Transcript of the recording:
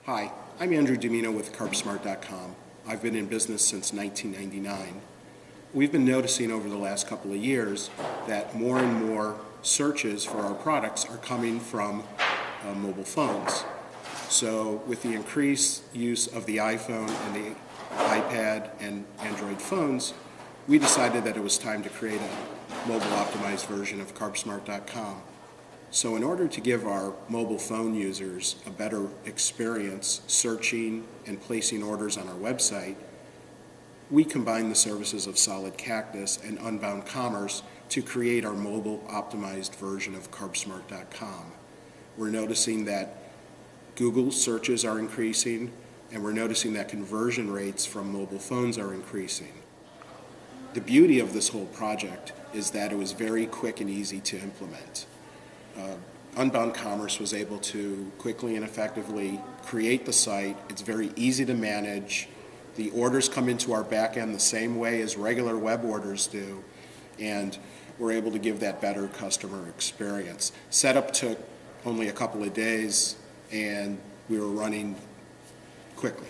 Hi, I'm Andrew Domino with CarbSmart.com. I've been in business since 1999. We've been noticing over the last couple of years that more and more searches for our products are coming from mobile phones. So with the increased use of the iPhone and the iPad and Android phones, we decided that it was time to create a mobile optimized version of CarbSmart.com. So in order to give our mobile phone users a better experience searching and placing orders on our website, we combined the services of Solid Cactus and Unbound Commerce to create our mobile optimized version of CarbSmart.com. We're noticing that Google searches are increasing, and we're noticing that conversion rates from mobile phones are increasing. The beauty of this whole project is that it was very quick and easy to implement. Unbound Commerce was able to quickly and effectively create the site. It's very easy to manage. The orders come into our back end the same way as regular web orders do, and we're able to give that better customer experience. Setup took only a couple of days, and we were running quickly.